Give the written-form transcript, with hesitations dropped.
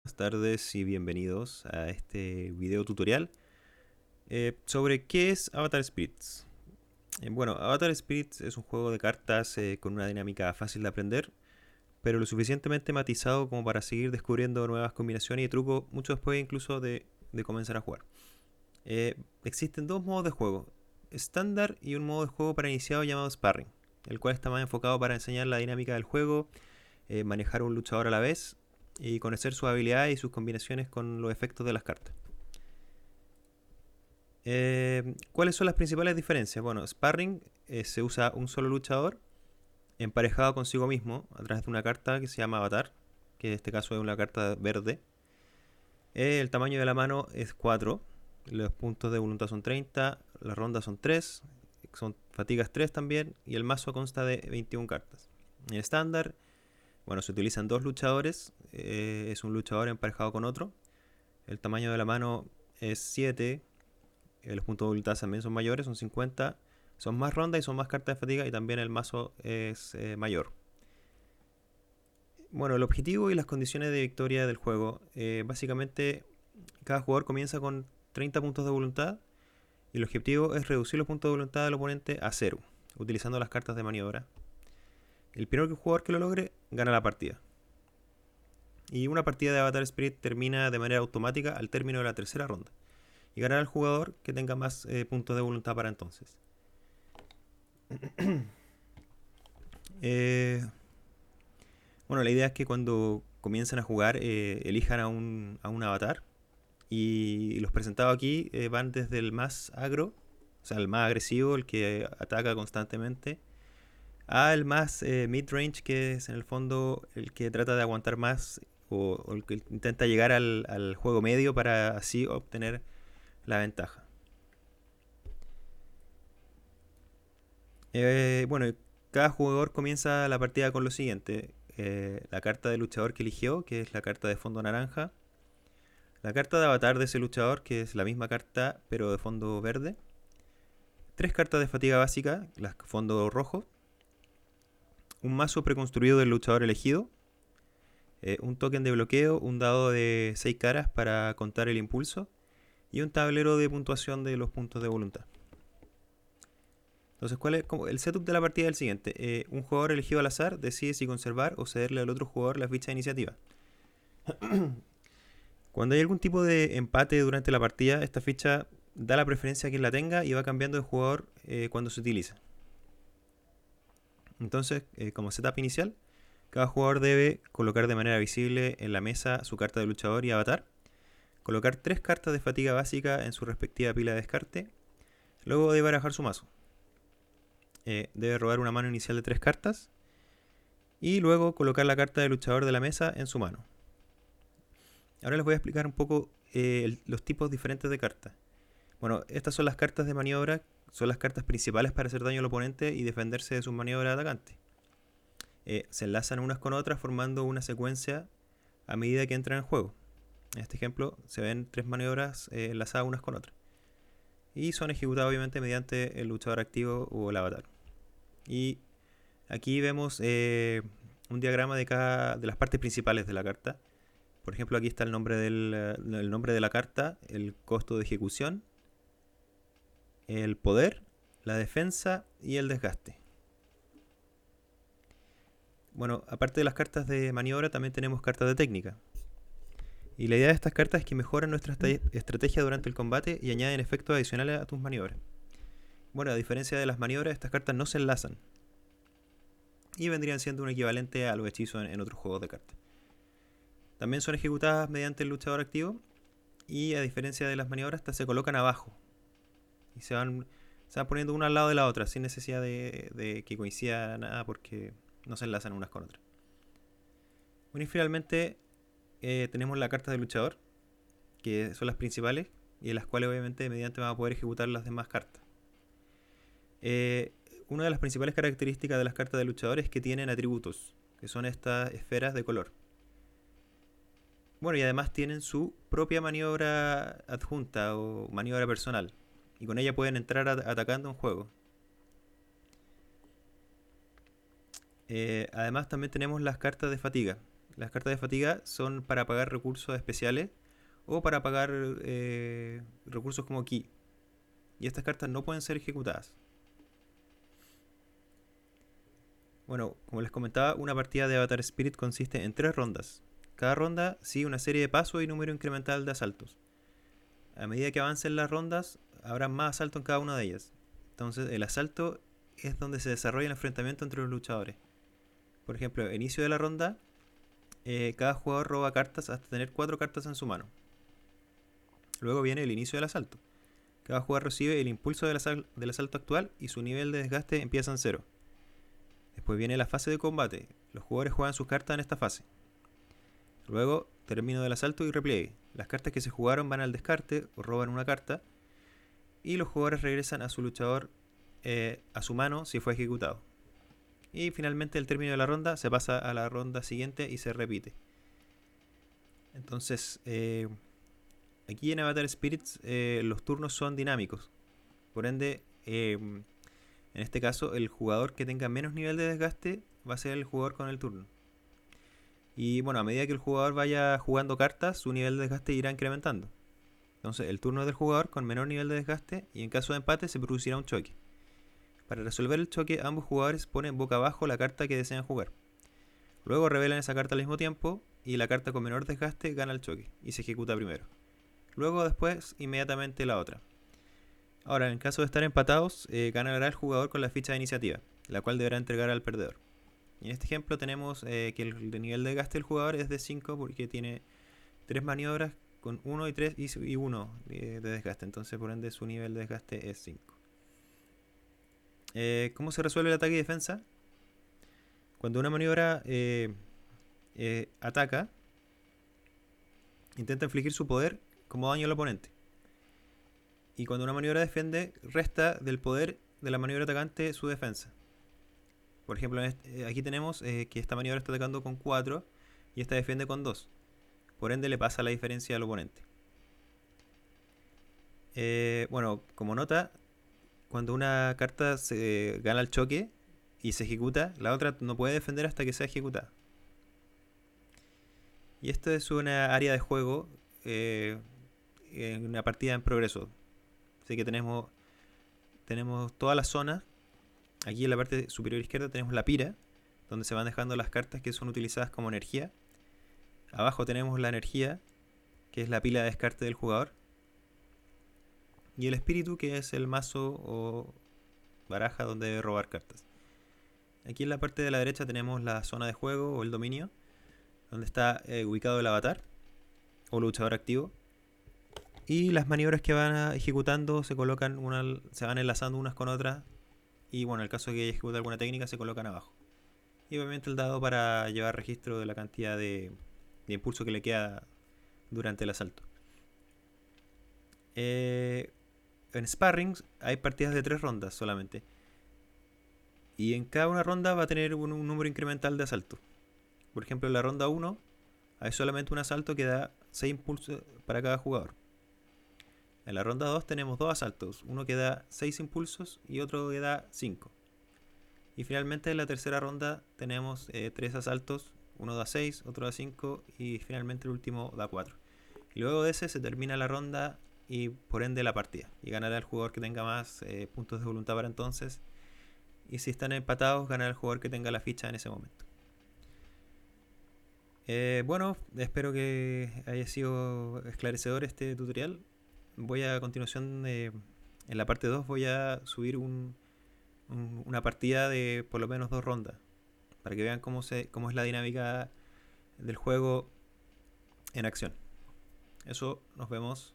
Buenas tardes y bienvenidos a este video tutorial sobre qué es Avatar Spirits. Bueno, Avatar Spirits es un juego de cartas con una dinámica fácil de aprender, pero lo suficientemente matizado como para seguir descubriendo nuevas combinaciones y trucos mucho después incluso de comenzar a jugar. Existen dos modos de juego, estándar y un modo de juego para iniciado llamado Sparring, el cual está más enfocado para enseñar la dinámica del juego, manejar un luchador a la vez y conocer sus habilidades y sus combinaciones con los efectos de las cartas. ¿Cuáles son las principales diferencias? Bueno, Sparring se usa un solo luchador emparejado consigo mismo a través de una carta que se llama Avatar, que en este caso es una carta verde. El tamaño de la mano es 4, los puntos de voluntad son 30, las rondas son 3, son fatigas 3 también, y el mazo consta de 21 cartas. En el estándar, bueno, se utilizan dos luchadores, es un luchador emparejado con otro. El tamaño de la mano es 7, los puntos de voluntad también son mayores, son 50. Son más rondas y son más cartas de fatiga y también el mazo es mayor. Bueno, el objetivo y las condiciones de victoria del juego. Básicamente, cada jugador comienza con 30 puntos de voluntad y el objetivo es reducir los puntos de voluntad del oponente a 0, utilizando las cartas de maniobra. El primer jugador que lo logre gana la partida. Y una partida de Avatar Spirit termina de manera automática al término de la tercera ronda. Y ganará el jugador que tenga más puntos de voluntad para entonces. Eh, bueno, la idea es que cuando comiencen a jugar elijan a un avatar. Y los presentados aquí van desde el más agro, o sea, el más agresivo, el que ataca constantemente, a el más mid-range, que es en el fondo el que trata de aguantar más o el que intenta llegar al juego medio para así obtener la ventaja. Bueno, cada jugador comienza la partida con lo siguiente. La carta de luchador que eligió, que es la carta de fondo naranja. La carta de avatar de ese luchador, que es la misma carta pero de fondo verde. Tres cartas de fatiga básica, las fondo rojo. Un mazo preconstruido del luchador elegido. Un token de bloqueo, un dado de 6 caras para contar el impulso. Y un tablero de puntuación de los puntos de voluntad. Entonces, ¿cuál es el setup de la partida? Es el siguiente. Un jugador elegido al azar decide si conservar o cederle al otro jugador la ficha de iniciativa. Cuando hay algún tipo de empate durante la partida, esta ficha da la preferencia a quien la tenga y va cambiando de jugador cuando se utiliza. Entonces, como setup inicial, cada jugador debe colocar de manera visible en la mesa su carta de luchador y avatar, colocar 3 cartas de fatiga básica en su respectiva pila de descarte, luego debe barajar su mazo. Debe robar una mano inicial de 3 cartas y luego colocar la carta de luchador de la mesa en su mano. Ahora les voy a explicar un poco los tipos diferentes de cartas. Bueno, estas son las cartas de maniobra, son las cartas principales para hacer daño al oponente y defenderse de sus maniobras de atacante. Se enlazan unas con otras formando una secuencia a medida que entran en juego. En este ejemplo se ven 3 maniobras enlazadas unas con otras. Y son ejecutadas obviamente mediante el luchador activo o el avatar. Y aquí vemos un diagrama de las partes principales de la carta. Por ejemplo, aquí está el nombre de la carta, el costo de ejecución, el poder, la defensa y el desgaste. Bueno, aparte de las cartas de maniobra, también tenemos cartas de técnica. Y la idea de estas cartas es que mejoran nuestra estrategia durante el combate y añaden efectos adicionales a tus maniobras. Bueno, a diferencia de las maniobras, estas cartas no se enlazan. Y vendrían siendo un equivalente a los hechizos en otros juegos de cartas. También son ejecutadas mediante el luchador activo. Y a diferencia de las maniobras, estas se colocan abajo. Y se van poniendo una al lado de la otra, sin necesidad de que coincida nada porque no se enlazan unas con otras. Bueno, y finalmente tenemos la carta de luchador, que son las principales, y en las cuales obviamente mediante vamos a poder ejecutar las demás cartas. Eh, una de las principales características de las cartas de luchador es que tienen atributos, que son estas esferas de color. Bueno, y además tienen su propia maniobra adjunta o maniobra personal. Y con ella pueden entrar atacando un juego. Además también tenemos las cartas de fatiga. Las cartas de fatiga son para pagar recursos especiales o para pagar recursos como ki. Y estas cartas no pueden ser ejecutadas. Bueno, como les comentaba, una partida de Avatar Spirit consiste en 3 rondas. Cada ronda sigue una serie de pasos y número incremental de asaltos. A medida que avancen las rondas, habrá más asaltos en cada una de ellas. Entonces, el asalto es donde se desarrolla el enfrentamiento entre los luchadores. Por ejemplo, inicio de la ronda, cada jugador roba cartas hasta tener 4 cartas en su mano. Luego viene el inicio del asalto. Cada jugador recibe el impulso del asalto actual y su nivel de desgaste empieza en 0. Después viene la fase de combate. Los jugadores juegan sus cartas en esta fase. Luego, término del asalto y repliegue. Las cartas que se jugaron van al descarte o roban una carta. Y los jugadores regresan a su luchador a su mano si fue ejecutado. Y finalmente, al término de la ronda, se pasa a la ronda siguiente y se repite. Entonces, aquí en Avatar Spirits los turnos son dinámicos. Por ende, en este caso, el jugador que tenga menos nivel de desgaste va a ser el jugador con el turno. Y bueno, a medida que el jugador vaya jugando cartas, su nivel de desgaste irá incrementando. Entonces, el turno es del jugador con menor nivel de desgaste y en caso de empate se producirá un choque. Para resolver el choque, ambos jugadores ponen boca abajo la carta que desean jugar. Luego revelan esa carta al mismo tiempo y la carta con menor desgaste gana el choque y se ejecuta primero. Luego después inmediatamente la otra. Ahora, en caso de estar empatados, ganará el jugador con la ficha de iniciativa, la cual deberá entregar al perdedor. Y en este ejemplo tenemos que el nivel de desgaste del jugador es de 5 porque tiene 3 maniobras con 1 y 3 y 1 de desgaste. Entonces por ende su nivel de desgaste es 5. ¿Cómo se resuelve el ataque y defensa? Cuando una maniobra ataca, intenta infligir su poder como daño al oponente. Y cuando una maniobra defiende, resta del poder de la maniobra atacante su defensa. Por ejemplo, aquí tenemos que esta maniobra está atacando con 4 y esta defiende con 2. Por ende le pasa la diferencia al oponente. Bueno, como nota, cuando una carta se gana el choque y se ejecuta, la otra no puede defender hasta que sea ejecutada. Y esta es una área de juego en una partida en progreso. Así que tenemos todas las zonas. Aquí en la parte superior izquierda tenemos la pira, donde se van dejando las cartas que son utilizadas como energía. Abajo tenemos la energía, que es la pila de descarte del jugador. Y el espíritu, que es el mazo o baraja donde debe robar cartas. Aquí en la parte de la derecha tenemos la zona de juego o el dominio, donde está ubicado el avatar o luchador activo. Y las maniobras que van ejecutando se van enlazando unas con otras. Y bueno, en el caso de que ejecute alguna técnica, se colocan abajo. Y obviamente el dado para llevar registro de la cantidad de impulso que le queda durante el asalto. En Sparrings hay partidas de 3 rondas solamente. Y en cada una ronda va a tener un número incremental de asalto. Por ejemplo, en la ronda 1 hay solamente un asalto que da 6 impulsos para cada jugador. En la ronda 2 tenemos 2 asaltos, uno que da 6 impulsos y otro que da 5. Y finalmente en la tercera ronda tenemos 3 asaltos, uno da 6, otro da 5 y finalmente el último da 4. Y luego de ese se termina la ronda y por ende la partida. Y ganará el jugador que tenga más puntos de voluntad para entonces. Y si están empatados, ganará el jugador que tenga la ficha en ese momento. Bueno, espero que haya sido esclarecedor este tutorial. Voy a continuación, en la parte 2, voy a subir una partida de por lo menos 2 rondas. Para que vean cómo es la dinámica del juego en acción. Eso, nos vemos.